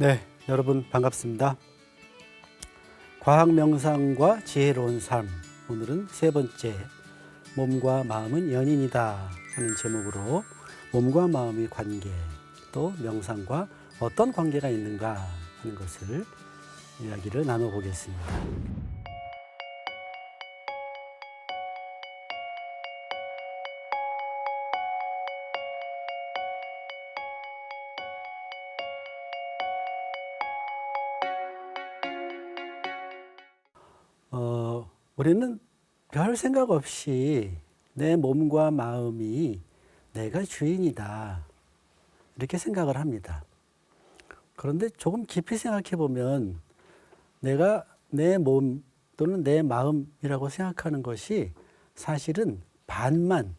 네, 여러분 반갑습니다. 과학 명상과 지혜로운 삶, 오늘은 세 번째, 몸과 마음은 연인이다 하는 제목으로 몸과 마음의 관계, 또 명상과 어떤 관계가 있는가 하는 것을 이야기를 나눠보겠습니다. 우리는 별 생각 없이 내 몸과 마음이 내가 주인이다, 이렇게 생각을 합니다. 그런데 조금 깊이 생각해 보면 내가 내 몸 또는 내 마음이라고 생각하는 것이 사실은 반만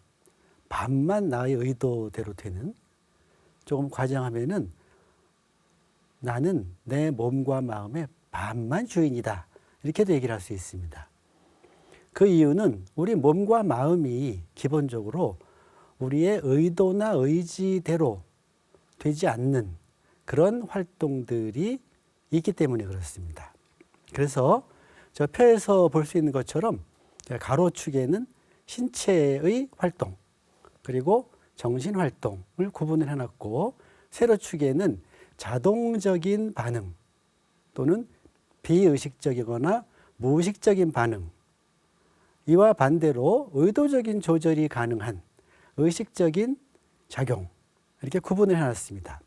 나의 의도대로 되는, 조금 과장하면은 나는 내 몸과 마음의 반만 주인이다, 이렇게도 얘기를 할 수 있습니다. 그 이유는 우리 몸과 마음이 기본적으로 우리의 의도나 의지대로 되지 않는 그런 활동들이 있기 때문에 그렇습니다. 그래서 저 표에서 볼 수 있는 것처럼 가로축에는 신체의 활동, 그리고 정신 활동을 구분을 해놨고, 세로축에는 자동적인 반응 또는 비의식적이거나 무의식적인 반응, 이와 반대로 의도적인 조절이 가능한 의식적인 작용, 이렇게 구분을 해놨습니다.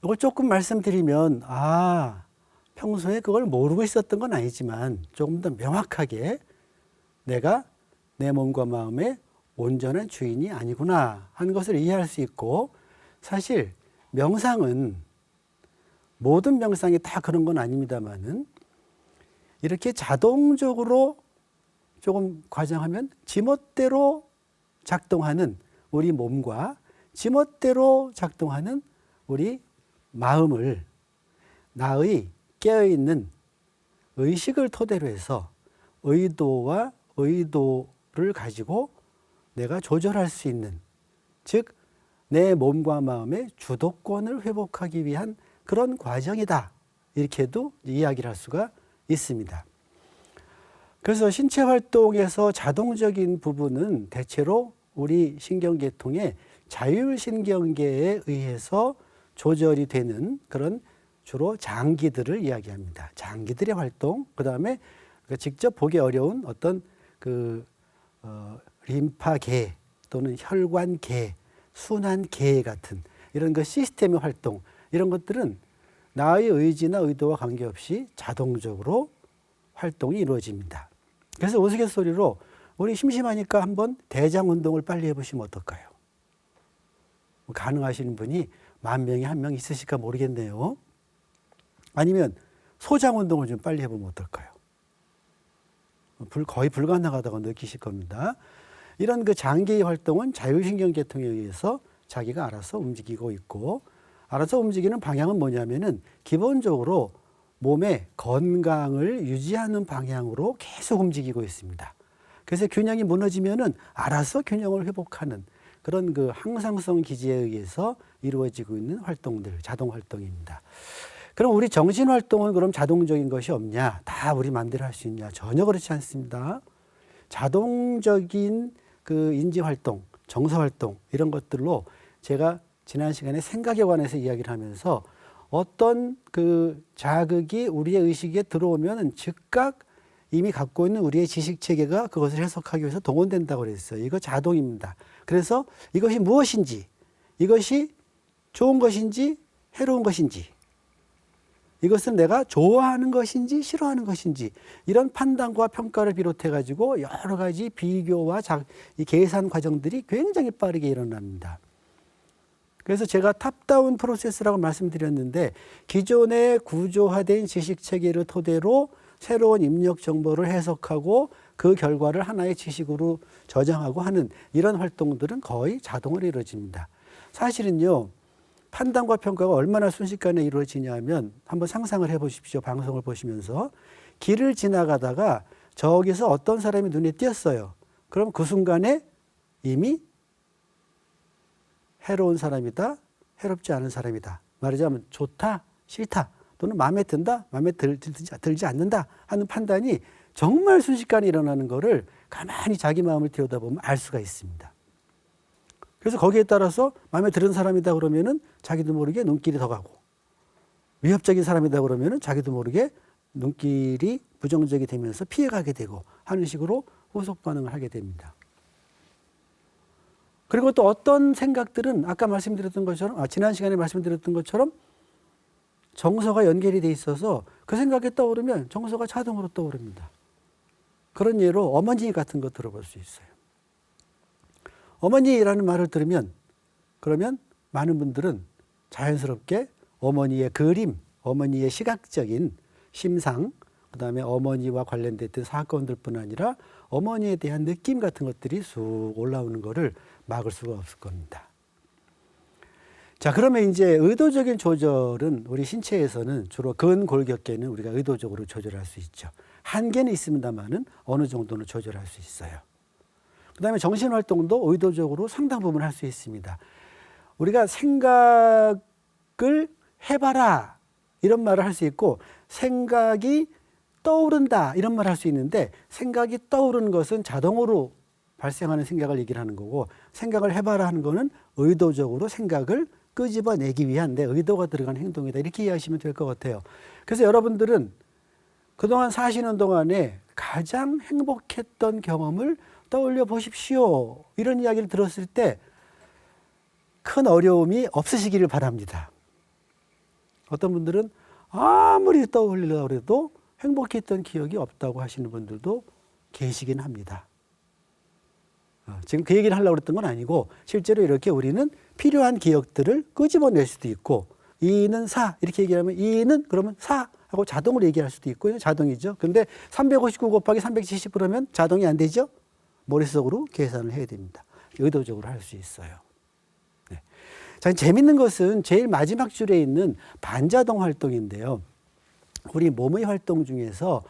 이걸 조금 말씀드리면 평소에 그걸 모르고 있었던 건 아니지만 조금 더 명확하게 내가 내 몸과 마음의 온전한 주인이 아니구나 하는 것을 이해할 수 있고, 사실 명상은 모든 명상이 다 그런 건 아닙니다만은 이렇게 자동적으로, 조금 과장하면 지멋대로 작동하는 우리 몸과 지멋대로 작동하는 우리 마음을 나의 깨어있는 의식을 토대로 해서 의도와 의도를 가지고 내가 조절할 수 있는, 즉 내 몸과 마음의 주도권을 회복하기 위한 그런 과정이다, 이렇게도 이야기를 할 수가 있습니다. 그래서 신체 활동에서 자동적인 부분은 대체로 우리 신경계통의 자율신경계에 의해서 조절이 되는 그런 주로 장기들을 이야기합니다. 장기들의 활동, 그 다음에 직접 보기 어려운 어떤 림파계 또는 혈관계, 순환계 같은 이런 시스템의 활동, 이런 것들은 나의 의지나 의도와 관계없이 자동적으로 활동이 이루어집니다. 그래서 우스갯소리로 우리 심심하니까 한번 대장 운동을 빨리 해보시면 어떨까요? 가능하시는 분이 10,000명에 1명 있으실까 모르겠네요. 아니면 소장 운동을 좀 빨리 해보면 어떨까요? 거의 불가능하다고 느끼실 겁니다. 이런 장기의 활동은 자율신경계통에 의해서 자기가 알아서 움직이고 있고, 알아서 움직이는 방향은 뭐냐면은 기본적으로 몸의 건강을 유지하는 방향으로 계속 움직이고 있습니다. 그래서 균형이 무너지면은 알아서 균형을 회복하는 그런 항상성 기제에 의해서 이루어지고 있는 활동들, 자동 활동입니다. 그럼 우리 정신 활동은 그럼 자동적인 것이 없냐? 다 우리 마음대로 할 수 있냐? 전혀 그렇지 않습니다. 자동적인 인지 활동, 정서 활동, 이런 것들로 제가 지난 시간에 생각에 관해서 이야기를 하면서 어떤 자극이 우리의 의식에 들어오면 즉각 이미 갖고 있는 우리의 지식 체계가 그것을 해석하기 위해서 동원된다고 그랬어요. 이거 자동입니다. 그래서 이것이 무엇인지, 이것이 좋은 것인지 해로운 것인지, 이것은 내가 좋아하는 것인지 싫어하는 것인지, 이런 판단과 평가를 비롯해 가지고 여러 가지 비교와 이 계산 과정들이 굉장히 빠르게 일어납니다. 그래서 제가 탑다운 프로세스라고 말씀드렸는데, 기존의 구조화된 지식 체계를 토대로 새로운 입력 정보를 해석하고 그 결과를 하나의 지식으로 저장하고 하는 이런 활동들은 거의 자동으로 이루어집니다. 사실은요, 판단과 평가가 얼마나 순식간에 이루어지냐 하면 한번 상상을 해보십시오. 방송을 보시면서 길을 지나가다가 저기서 어떤 사람이 눈에 띄었어요. 그럼 그 순간에 이미 해로운 사람이다, 해롭지 않은 사람이다, 말하자면 좋다, 싫다, 또는 마음에 든다, 마음에 들지 않는다 하는 판단이 정말 순식간에 일어나는 거를 가만히 자기 마음을 들여다보면 알 수가 있습니다. 그래서 거기에 따라서 마음에 드는 사람이다 그러면은 자기도 모르게 눈길이 더 가고, 위협적인 사람이다 그러면은 자기도 모르게 눈길이 부정적이 되면서 피해가게 되고 하는 식으로 후속 반응을 하게 됩니다. 그리고 또 어떤 생각들은 아까 말씀드렸던 것처럼, 지난 시간에 말씀드렸던 것처럼 정서가 연결이 돼 있어서 그 생각이 떠오르면 정서가 자동으로 떠오릅니다. 그런 예로 어머니 같은 거 들어볼 수 있어요. 어머니라는 말을 들으면, 그러면 많은 분들은 자연스럽게 어머니의 그림, 어머니의 시각적인 심상, 그 다음에 어머니와 관련됐던 사건들뿐 아니라 어머니에 대한 느낌 같은 것들이 쑥 올라오는 것을 막을 수가 없을 겁니다. 자, 그러면 이제 의도적인 조절은 우리 신체에서는 주로 근골격계는 우리가 의도적으로 조절할 수 있죠. 한계는 있습니다만은 어느 정도는 조절할 수 있어요. 그 다음에 정신활동도 의도적으로 상당 부분 할 수 있습니다. 우리가 생각을 해봐라 이런 말을 할 수 있고, 생각이 떠오른다 이런 말을 할 수 있는데, 생각이 떠오르는 것은 자동으로 발생하는 생각을 얘기를 하는 거고, 생각을 해봐라 하는 거는 의도적으로 생각을 끄집어내기 위한 내 의도가 들어간 행동이다, 이렇게 이해하시면 될 것 같아요. 그래서 여러분들은 그동안 사시는 동안에 가장 행복했던 경험을 떠올려 보십시오, 이런 이야기를 들었을 때 큰 어려움이 없으시기를 바랍니다. 어떤 분들은 아무리 떠올리려고 해도 행복했던 기억이 없다고 하시는 분들도 계시긴 합니다. 지금 그 얘기를 하려고 했던 건 아니고, 실제로 이렇게 우리는 필요한 기억들을 끄집어낼 수도 있고, 이는 사 이렇게 얘기하면 이는 그러면 사 하고 자동으로 얘기할 수도 있고, 자동이죠. 근데 359 곱하기 370 그러면 자동이 안 되죠. 머릿속으로 계산을 해야 됩니다. 의도적으로 할 수 있어요. 네. 자, 재밌는 것은 제일 마지막 줄에 있는 반자동 활동인데요. 우리 몸의 활동 중에서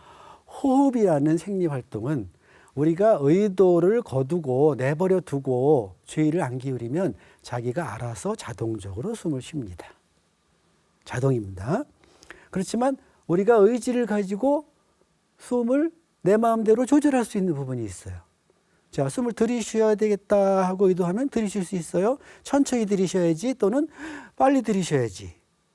호흡이라는 생리활동은 우리가 의도를 거두고 내버려 두고 주의를 안 기울이면 자기가 알아서 자동적으로 숨을 쉽니다. 자동입니다. 그렇지만 우리가 의지를 가지고 숨을 내 마음대로 조절할 수 있는 부분이 있어요. 자, 숨을 들이쉬어야 되겠다 하고 의도하면 들이쉴 수 있어요. 천천히 들이셔야지, 또는 빨리 들이셔야지.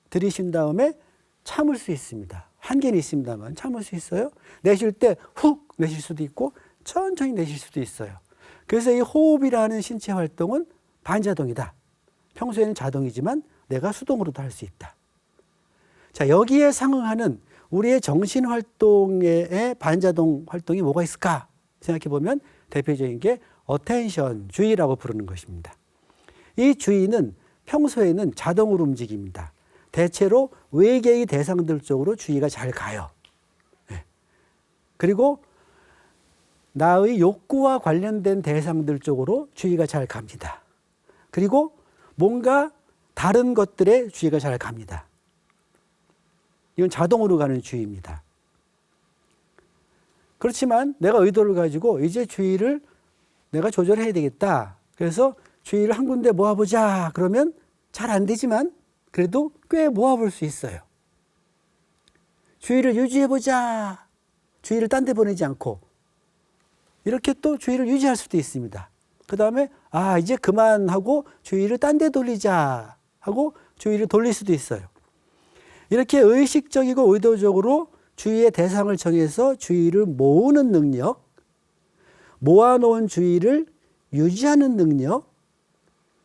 들이신 다음에 참을 수 있습니다. 한계는 있습니다만 참을 수 있어요. 내쉴 때 훅 내쉴 수도 있고 천천히 내쉴 수도 있어요. 그래서 이 호흡이라는 신체 활동은 반자동이다. 평소에는 자동이지만 내가 수동으로도 할 수 있다. 자, 여기에 상응하는 우리의 정신 활동의 반자동 활동이 뭐가 있을까 생각해 보면 대표적인 게 어텐션, 주의라고 부르는 것입니다. 이 주의는 평소에는 자동으로 움직입니다. 대체로 외계의 대상들 쪽으로 주의가 잘 가요. 네. 그리고 나의 욕구와 관련된 대상들 쪽으로 주의가 잘 갑니다. 그리고 뭔가 다른 것들에 주의가 잘 갑니다. 이건 자동으로 가는 주의입니다. 그렇지만 내가 의도를 가지고 이제 주의를 내가 조절해야 되겠다. 그래서 주의를 한 군데 모아보자. 그러면 잘 안 되지만 그래도 꽤 모아볼 수 있어요. 주의를 유지해보자. 주의를 딴 데 보내지 않고 이렇게 또 주의를 유지할 수도 있습니다. 그 다음에 이제 그만하고 주의를 딴 데 돌리자 하고 주의를 돌릴 수도 있어요. 이렇게 의식적이고 의도적으로 주의의 대상을 정해서 주의를 모으는 능력, 모아놓은 주의를 유지하는 능력,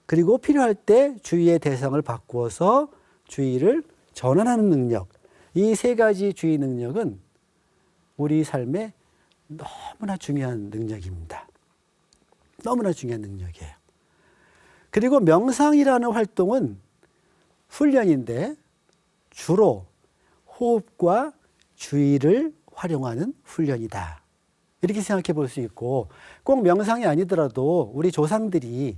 그리고 필요할 때 주의의 대상을 바꾸어서 주의를 전환하는 능력, 이 세 가지 주의 능력은 우리 삶에 너무나 중요한 능력입니다. 너무나 중요한 능력이에요. 그리고 명상이라는 활동은 훈련인데 주로 호흡과 주의를 활용하는 훈련이다. 이렇게 생각해 볼 수 있고, 꼭 명상이 아니더라도 우리 조상들이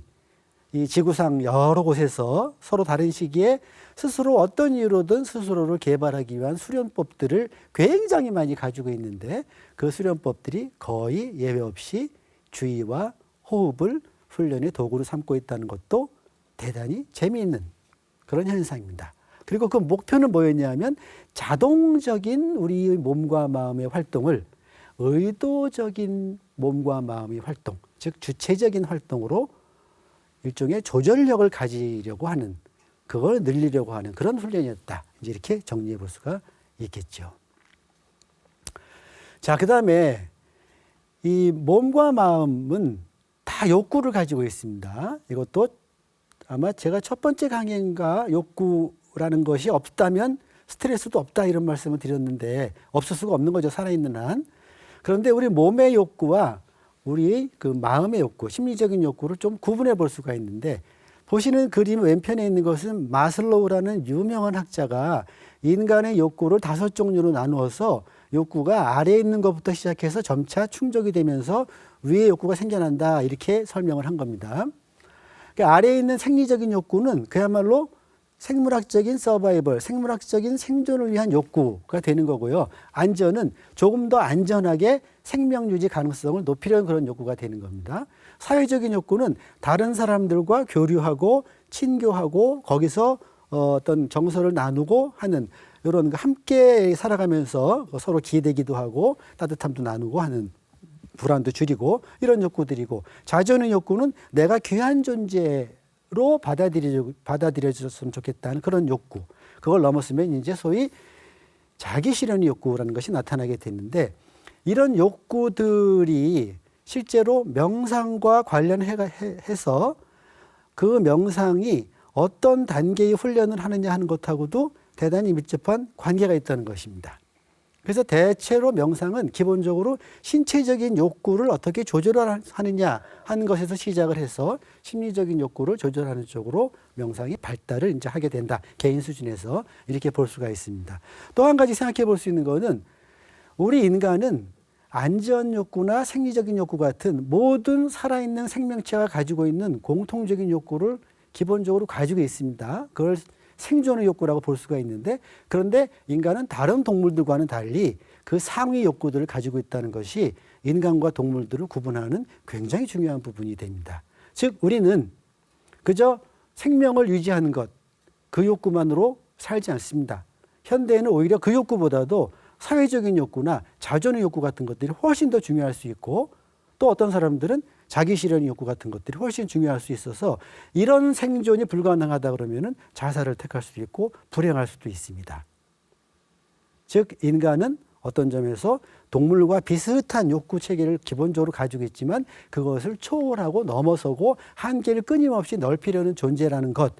이 지구상 여러 곳에서 서로 다른 시기에 스스로 어떤 이유로든 스스로를 개발하기 위한 수련법들을 굉장히 많이 가지고 있는데, 그 수련법들이 거의 예외 없이 주의와 호흡을 훈련의 도구로 삼고 있다는 것도 대단히 재미있는 그런 현상입니다. 그리고 그 목표는 뭐였냐면 자동적인 우리 몸과 마음의 활동을 의도적인 몸과 마음의 활동, 즉 주체적인 활동으로 일종의 조절력을 가지려고 하는, 그걸 늘리려고 하는 그런 훈련이었다. 이제 이렇게 정리해 볼 수가 있겠죠. 자, 그 다음에 이 몸과 마음은 다 욕구를 가지고 있습니다. 이것도 아마 제가 첫 번째 강의인가 욕구라는 것이 없다면 스트레스도 없다 이런 말씀을 드렸는데 없을 수가 없는 거죠. 살아있는 한. 그런데 우리 몸의 욕구와 우리 그 마음의 욕구, 심리적인 욕구를 좀 구분해 볼 수가 있는데 보시는 그림 왼편에 있는 것은 마슬로우라는 유명한 학자가 인간의 욕구를 5종류로 나누어서 욕구가 아래에 있는 것부터 시작해서 점차 충족이 되면서 위에 욕구가 생겨난다 이렇게 설명을 한 겁니다. 그러니까 아래에 있는 생리적인 욕구는 그야말로 생물학적인 서바이벌, 생물학적인 생존을 위한 욕구가 되는 거고요. 안전은 조금 더 안전하게 생명 유지 가능성을 높이려는 그런 욕구가 되는 겁니다. 사회적인 욕구는 다른 사람들과 교류하고 친교하고 거기서 어떤 정서를 나누고 하는 이런 함께 살아가면서 서로 기대기도 하고 따뜻함도 나누고 하는, 불안도 줄이고 이런 욕구들이고, 자존의 욕구는 내가 귀한 존재로 받아들여졌으면 좋겠다는 그런 욕구, 그걸 넘었으면 이제 소위 자기 실현의 욕구라는 것이 나타나게 됐는데, 이런 욕구들이 실제로 명상과 관련해서 그 명상이 어떤 단계의 훈련을 하느냐 하는 것하고도 대단히 밀접한 관계가 있다는 것입니다. 그래서 대체로 명상은 기본적으로 신체적인 욕구를 어떻게 조절하느냐 하는 것에서 시작을 해서 심리적인 욕구를 조절하는 쪽으로 명상이 발달을 이제 하게 된다. 개인 수준에서 이렇게 볼 수가 있습니다. 또 한 가지 생각해 볼 수 있는 것은 우리 인간은 안전 욕구나 생리적인 욕구 같은 모든 살아있는 생명체가 가지고 있는 공통적인 욕구를 기본적으로 가지고 있습니다. 그걸 생존의 욕구라고 볼 수가 있는데, 그런데 인간은 다른 동물들과는 달리 그 상위 욕구들을 가지고 있다는 것이 인간과 동물들을 구분하는 굉장히 중요한 부분이 됩니다. 즉 우리는 그저 생명을 유지하는 것, 그 욕구만으로 살지 않습니다. 현대에는 오히려 그 욕구보다도 사회적인 욕구나 자존의 욕구 같은 것들이 훨씬 더 중요할 수 있고, 또 어떤 사람들은 자기 실현의 욕구 같은 것들이 훨씬 중요할 수 있어서 이런 생존이 불가능하다 그러면은 자살을 택할 수도 있고 불행할 수도 있습니다. 즉 인간은 어떤 점에서 동물과 비슷한 욕구 체계를 기본적으로 가지고 있지만 그것을 초월하고 넘어서고 한계를 끊임없이 넓히려는 존재라는 것,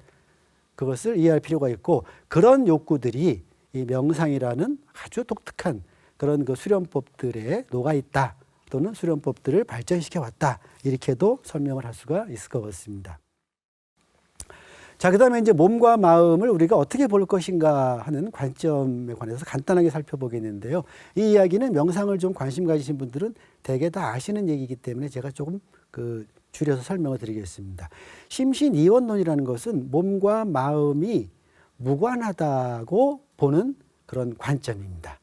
그것을 이해할 필요가 있고, 그런 욕구들이 이 명상이라는 아주 독특한 그런 그 수련법들에 녹아 있다, 또는 수련법들을 발전시켜 왔다, 이렇게도 설명을 할 수가 있을 것 같습니다. 자, 그 다음에 이제 몸과 마음을 우리가 어떻게 볼 것인가 하는 관점에 관해서 간단하게 살펴보겠는데요. 이 이야기는 명상을 좀 관심 가지신 분들은 대개 다 아시는 얘기이기 때문에 제가 조금 줄여서 설명을 드리겠습니다. 심신이원론이라는 것은 몸과 마음이 무관하다고 보는 그런 관점입니다.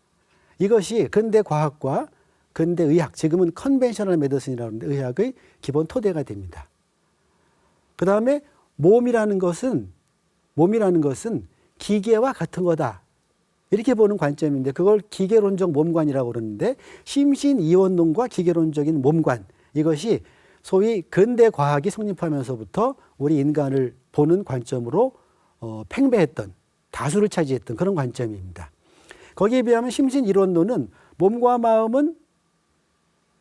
이것이 근대 과학과 근대 의학, 지금은 컨벤셔널 메디슨이라고 하는데 의학의 기본 토대가 됩니다. 그 다음에 몸이라는 것은 기계와 같은 거다, 이렇게 보는 관점인데 그걸 기계론적 몸관이라고 그러는데, 심신이원론과 기계론적인 몸관, 이것이 소위 근대 과학이 성립하면서부터 우리 인간을 보는 관점으로 팽배했던, 다수를 차지했던 그런 관점입니다. 거기에 비하면 심신이론론은 몸과 마음은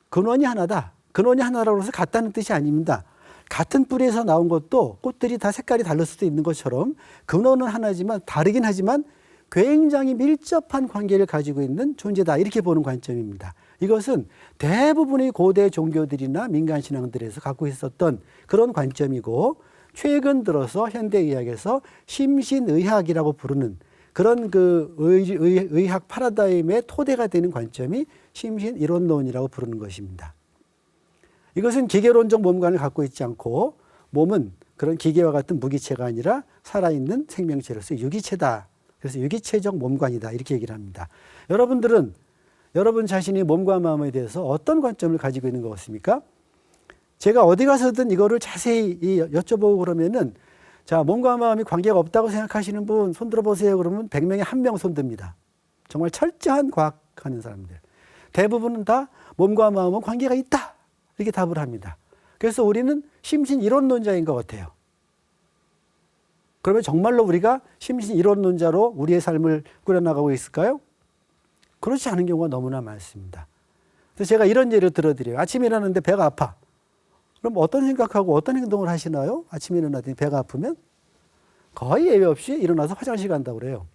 근원이 하나다. 근원이 하나라고 해서 같다는 뜻이 아닙니다. 같은 뿌리에서 나온 것도 꽃들이 다 색깔이 다를 수도 있는 것처럼 근원은 하나지만, 다르긴 하지만 굉장히 밀접한 관계를 가지고 있는 존재다, 이렇게 보는 관점입니다. 이것은 대부분의 고대 종교들이나 민간신앙들에서 갖고 있었던 그런 관점이고, 최근 들어서 현대의학에서 심신의학이라고 부르는 그런 그 의학 파라다임의 토대가 되는 관점이 심신이론론이라고 부르는 것입니다. 이것은 기계론적 몸관을 갖고 있지 않고, 몸은 그런 기계와 같은 무기체가 아니라 살아있는 생명체로서 유기체다. 그래서 유기체적 몸관이다, 이렇게 얘기를 합니다. 여러분들은 여러분 자신이 몸과 마음에 대해서 어떤 관점을 가지고 있는 것 같습니까? 제가 어디 가서든 이거를 자세히 여쭤보고 그러면은 자, 몸과 마음이 관계가 없다고 생각하시는 분 손 들어보세요. 그러면 100명에 1명 손 듭니다. 정말 철저한 과학하는 사람들. 대부분은 다 몸과 마음은 관계가 있다. 이렇게 답을 합니다. 그래서 우리는 심신 이론론자인 것 같아요. 그러면 정말로 우리가 심신 이론론자로 우리의 삶을 꾸려나가고 있을까요? 그렇지 않은 경우가 너무나 많습니다. 그래서 제가 이런 예를 들어드려요. 아침에 일어났는데 배가 아파. 그럼 어떤 생각하고 어떤 행동을 하시나요? 아침에 일어났더니 배가 아프면 거의 예외 없이 일어나서 화장실 간다고 그래요.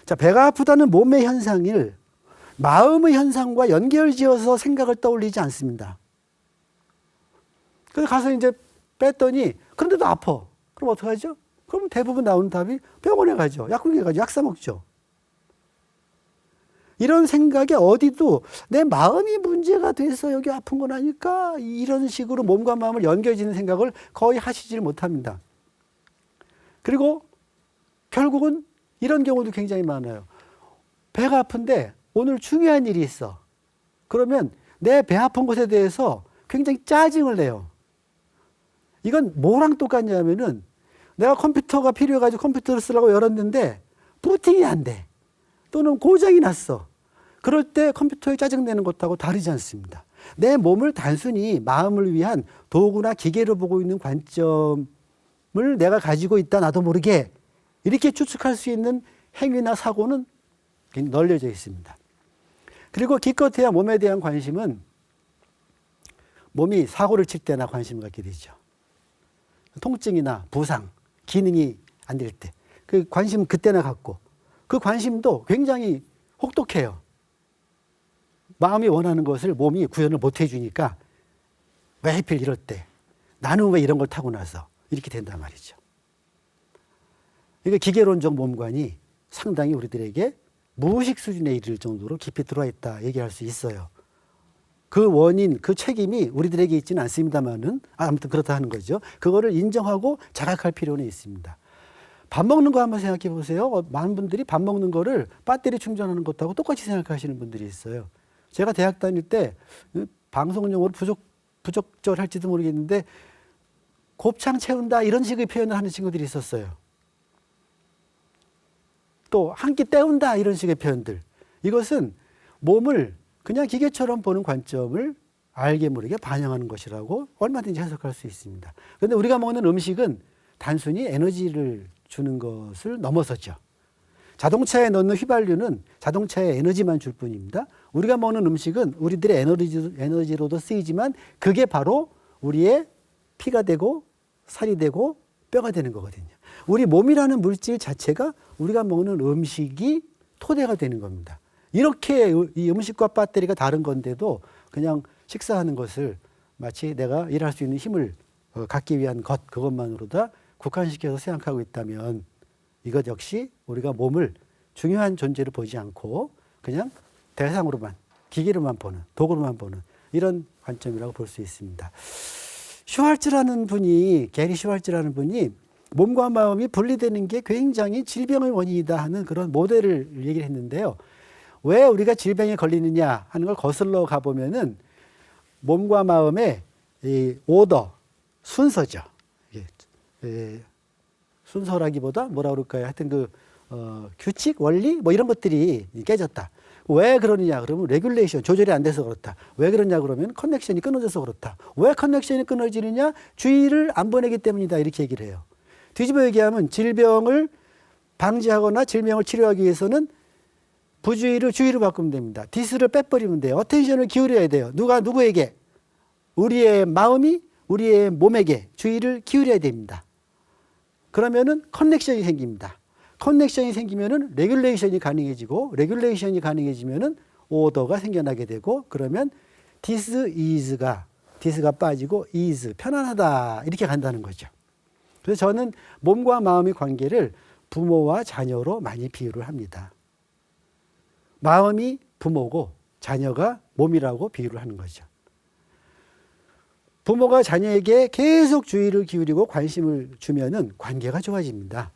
자, 배가 아프다는 몸의 현상을 마음의 현상과 연결지어서 생각을 떠올리지 않습니다. 그래서 가서 이제 뺐더니 그런데도 아파. 그럼 어떡하죠? 그럼 대부분 나오는 답이 병원에 가죠. 약국에 가죠. 약 사 먹죠. 이런 생각에 어디도 내 마음이 문제가 돼서 여기 아픈 건 아닐까? 이런 식으로 몸과 마음을 연결지는 생각을 거의 하시질 못합니다. 그리고 결국은 이런 경우도 굉장히 많아요. 배가 아픈데 오늘 중요한 일이 있어. 그러면 내 배 아픈 것에 대해서 굉장히 짜증을 내요. 이건 뭐랑 똑같냐면은 내가 컴퓨터가 필요해가지고 컴퓨터를 쓰려고 열었는데 부팅이 안 돼. 또는 고장이 났어. 그럴 때 컴퓨터에 짜증내는 것하고 다르지 않습니다. 내 몸을 단순히 마음을 위한 도구나 기계로 보고 있는 관점을 내가 가지고 있다 나도 모르게 이렇게 추측할 수 있는 행위나 사고는 널려져 있습니다. 그리고 기껏해야 몸에 대한 관심은 몸이 사고를 칠 때나 관심을 갖게 되죠. 통증이나 부상, 기능이 안 될 때. 그 관심은 그때나 갖고 그 관심도 굉장히 혹독해요. 마음이 원하는 것을 몸이 구현을 못 해주니까 왜 하필 이럴 때 나는 왜 이런 걸 타고 나서 이렇게 된단 말이죠. 그러니까 기계론적 몸관이 상당히 우리들에게 무의식 수준에 이를 정도로 깊이 들어와 있다 얘기할 수 있어요. 그 원인, 그 책임이 우리들에게 있지는 않습니다만은 아무튼 그렇다 하는 거죠. 그거를 인정하고 자각할 필요는 있습니다. 밥 먹는 거 한번 생각해 보세요. 많은 분들이 밥 먹는 거를 배터리 충전하는 것하고 똑같이 생각하시는 분들이 있어요. 제가 대학 다닐 때 방송용어로 부적절할지도 모르겠는데 곱창 채운다 이런 식의 표현을 하는 친구들이 있었어요. 또 한 끼 때운다 이런 식의 표현들. 이것은 몸을 그냥 기계처럼 보는 관점을 알게 모르게 반영하는 것이라고 얼마든지 해석할 수 있습니다. 그런데 우리가 먹는 음식은 단순히 에너지를 주는 것을 넘어서죠. 자동차에 넣는 휘발유는 자동차에 에너지만 줄 뿐입니다. 우리가 먹는 음식은 우리들의 에너지로도 쓰이지만 그게 바로 우리의 피가 되고 살이 되고 뼈가 되는 거거든요. 우리 몸이라는 물질 자체가 우리가 먹는 음식이 토대가 되는 겁니다. 이렇게 이 음식과 배터리가 다른 건데도 그냥 식사하는 것을 마치 내가 일할 수 있는 힘을 갖기 위한 것 그것만으로도 국한시켜서 생각하고 있다면 이것 역시 우리가 몸을 중요한 존재로 보지 않고 그냥 대상으로만 기계로만 보는 도구로만 보는 이런 관점이라고 볼 수 있습니다. 슈왈츠라는 분이 게리 슈왈츠라는 분이 몸과 마음이 분리되는 게 굉장히 질병의 원인이다 하는 그런 모델을 얘기를 했는데요. 왜 우리가 질병에 걸리느냐 하는 걸 거슬러 가보면은 몸과 마음의 이 오더, 순서죠. 순서라기보다 뭐라 그럴까요? 하여튼 규칙, 원리 뭐 이런 것들이 깨졌다. 왜 그러느냐 그러면 레귤레이션, 조절이 안 돼서 그렇다. 왜 그러냐 그러면 커넥션이 끊어져서 그렇다. 왜 커넥션이 끊어지느냐? 주의를 안 보내기 때문이다. 이렇게 얘기를 해요. 뒤집어 얘기하면 질병을 방지하거나 질병을 치료하기 위해서는 부주의를 주의로 바꾸면 됩니다. 디스를 빼버리면 돼요. 어텐션을 기울여야 돼요. 누구에게? 우리의 마음이 우리의 몸에게 주의를 기울여야 됩니다. 그러면은 커넥션이 생깁니다. 커넥션이 생기면은 레귤레이션이 가능해지고 레귤레이션이 가능해지면은 오더가 생겨나게 되고 그러면 디스가 빠지고 is 편안하다 이렇게 간다는 거죠. 그래서 저는 몸과 마음의 관계를 부모와 자녀로 많이 비유를 합니다. 마음이 부모고 자녀가 몸이라고 비유를 하는 거죠. 부모가 자녀에게 계속 주의를 기울이고 관심을 주면은 관계가 좋아집니다.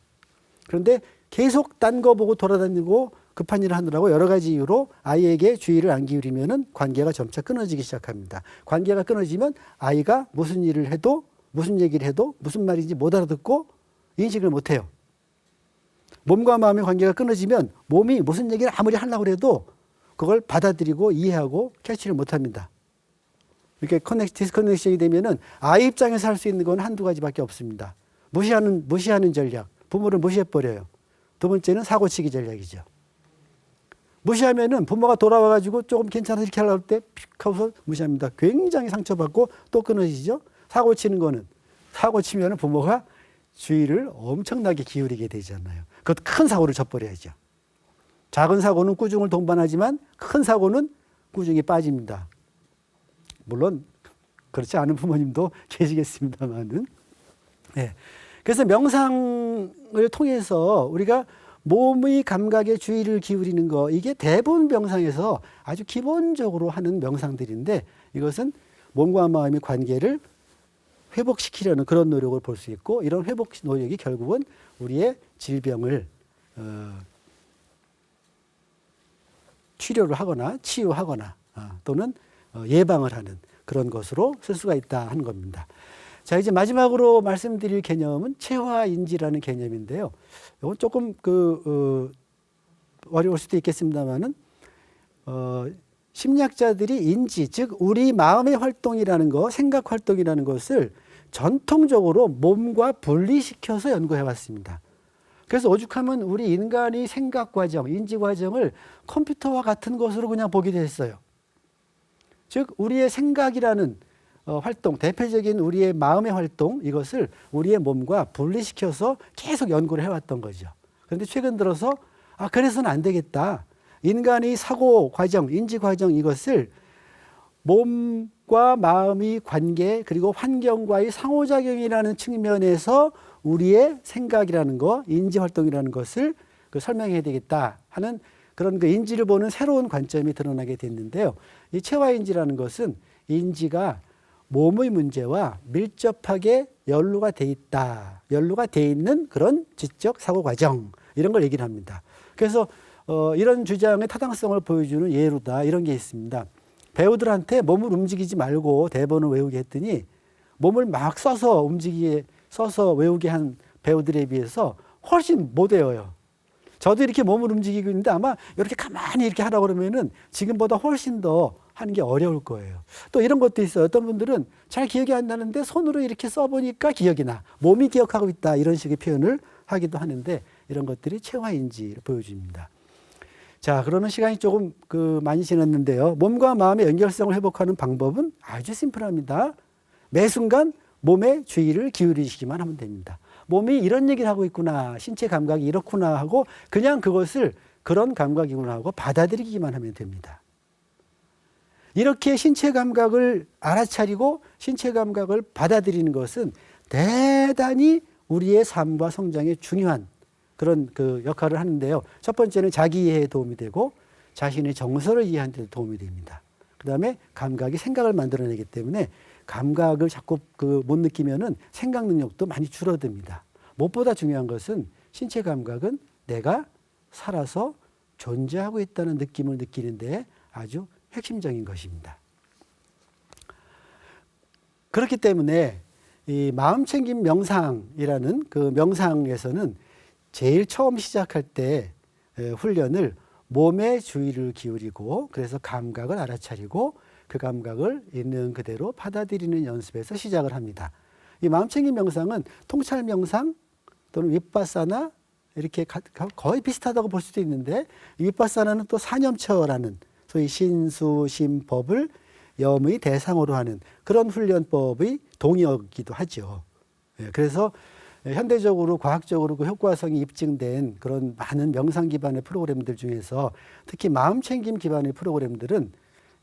그런데 계속 딴 거 보고 돌아다니고 급한 일을 하느라고 여러 가지 이유로 아이에게 주의를 안 기울이면은 관계가 점차 끊어지기 시작합니다. 관계가 끊어지면 아이가 무슨 일을 해도 무슨 얘기를 해도 무슨 말인지 못 알아듣고 인식을 못해요. 몸과 마음의 관계가 끊어지면 몸이 무슨 얘기를 아무리 하려고 해도 그걸 받아들이고 이해하고 캐치를 못합니다. 이렇게 디스커넥션이 되면은 아이 입장에서 할 수 있는 건 한두 가지밖에 없습니다. 무시하는 전략. 부모를 무시해버려요. 두 번째는 사고치기 전략이죠. 무시하면은 부모가 돌아와가지고 조금 괜찮아 이렇게 하려고 할 때 픽 하고서 무시합니다. 굉장히 상처받고 또 끊어지죠. 사고치는 거는 사고치면은 부모가 주의를 엄청나게 기울이게 되잖아요. 그것 큰 사고를 져버려야죠. 작은 사고는 꾸중을 동반하지만 큰 사고는 꾸중이 빠집니다. 물론 그렇지 않은 부모님도 계시겠습니다만은. 네. 그래서 명상을 통해서 우리가 몸의 감각에 주의를 기울이는 거, 이게 대부분 명상에서 아주 기본적으로 하는 명상들인데, 이것은 몸과 마음의 관계를 회복시키려는 그런 노력을 볼 수 있고, 이런 회복 노력이 결국은 우리의 질병을 치료를 하거나 치유하거나 또는 예방을 하는 그런 것으로 쓸 수가 있다 하는 겁니다. 자, 이제 마지막으로 말씀드릴 개념은 체화인지라는 개념인데요. 이건 조금 어려울 수도 있겠습니다만은 심리학자들이 인지, 즉 우리 마음의 활동이라는 것, 생각 활동이라는 것을 전통적으로 몸과 분리시켜서 연구해 왔습니다. 그래서 오죽하면 우리 인간이 생각 과정, 인지 과정을 컴퓨터와 같은 것으로 그냥 보기도 했어요. 즉 우리의 생각이라는 활동, 대표적인 우리의 마음의 활동, 이것을 우리의 몸과 분리시켜서 계속 연구를 해왔던 거죠. 그런데 최근 들어서 그래서는 안 되겠다. 인간의 사고 과정, 인지 과정, 이것을 몸과 마음의 관계 그리고 환경과의 상호작용이라는 측면에서 우리의 생각이라는 것, 인지 활동이라는 것을 설명해야 되겠다 하는 그런 인지를 보는 새로운 관점이 드러나게 됐는데요. 이 체화인지라는 것은 인지가 몸의 문제와 밀접하게 연루가 돼 있다. 연루가 돼 있는 그런 지적 사고 과정, 이런 걸 얘기를 합니다. 그래서 이런 주장의 타당성을 보여주는 예로다, 이런 게 있습니다. 배우들한테 몸을 움직이지 말고 대본을 외우게 했더니 몸을 막 써서 외우게 한 배우들에 비해서 훨씬 못 외워요. 저도 이렇게 몸을 움직이고 있는데 아마 이렇게 가만히 이렇게 하라고 그러면은 지금보다 훨씬 더 하는 게 어려울 거예요. 또 이런 것도 있어요. 어떤 분들은 잘 기억이 안 나는데 손으로 이렇게 써보니까 기억이 나. 몸이 기억하고 있다. 이런 식의 표현을 하기도 하는데, 이런 것들이 체화인지를 보여줍니다. 자, 그러면 시간이 조금 많이 지났는데요. 몸과 마음의 연결성을 회복하는 방법은 아주 심플합니다. 매 순간 몸에 주의를 기울이시기만 하면 됩니다. 몸이 이런 얘기를 하고 있구나, 신체 감각이 이렇구나 하고 그냥 그것을 그런 감각이구나 하고 받아들이기만 하면 됩니다. 이렇게 신체 감각을 알아차리고 신체 감각을 받아들이는 것은 대단히 우리의 삶과 성장에 중요한 그런 역할을 하는데요. 첫 번째는 자기 이해에 도움이 되고 자신의 정서를 이해하는 데 도움이 됩니다. 그 다음에 감각이 생각을 만들어내기 때문에 감각을 자꾸 못 느끼면은 생각 능력도 많이 줄어듭니다. 무엇보다 중요한 것은 신체 감각은 내가 살아서 존재하고 있다는 느낌을 느끼는데 아주 핵심적인 것입니다. 그렇기 때문에 이 마음챙김 명상이라는 명상에서는 제일 처음 시작할 때 훈련을 몸에 주의를 기울이고 그래서 감각을 알아차리고 그 감각을 있는 그대로 받아들이는 연습에서 시작을 합니다. 이 마음챙김 명상은 통찰 명상 또는 윗바사나 이렇게 거의 비슷하다고 볼 수도 있는데, 윗바사나는 또 사념처라는 소위 신수심법을 염의 대상으로 하는 그런 훈련법의 동의어기도 하죠. 그래서 현대적으로 과학적으로 그 효과성이 입증된 그런 많은 명상 기반의 프로그램들 중에서 특히 마음챙김 기반의 프로그램들은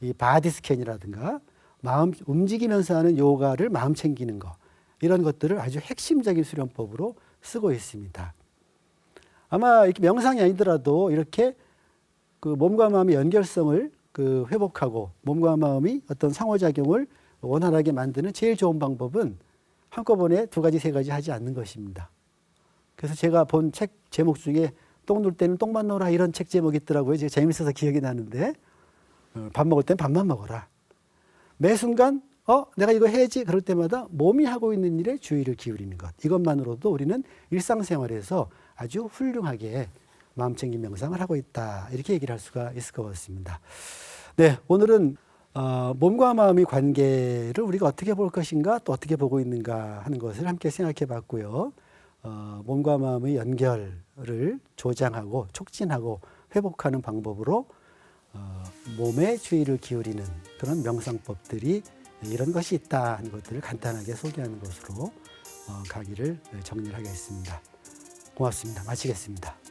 이 바디스캔이라든가 마음 움직이면서 하는 요가를 마음 챙기는 거, 이런 것들을 아주 핵심적인 수련법으로 쓰고 있습니다. 아마 이렇게 명상이 아니더라도 이렇게 몸과 마음의 연결성을 회복하고 몸과 마음이 어떤 상호작용을 원활하게 만드는 제일 좋은 방법은 한꺼번에 2가지, 3가지 하지 않는 것입니다. 그래서 제가 본 책 제목 중에 똥 눌 때는 똥만 넣어라, 이런 책 제목이 있더라고요. 제가 재밌어서 기억이 나는데, 밥 먹을 땐 밥만 먹어라. 매 순간 내가 이거 해야지 그럴 때마다 몸이 하고 있는 일에 주의를 기울이는 것. 이것만으로도 우리는 일상생활에서 아주 훌륭하게 마음챙김 명상을 하고 있다. 이렇게 얘기를 할 수가 있을 것 같습니다. 네, 오늘은 몸과 마음의 관계를 우리가 어떻게 볼 것인가 또 어떻게 보고 있는가 하는 것을 함께 생각해 봤고요. 몸과 마음의 연결을 조장하고 촉진하고 회복하는 방법으로 몸에 주의를 기울이는 그런 명상법들이 이런 것이 있다 하는 것들을 간단하게 소개하는 것으로 강의를 정리를 하겠습니다. 고맙습니다. 마치겠습니다.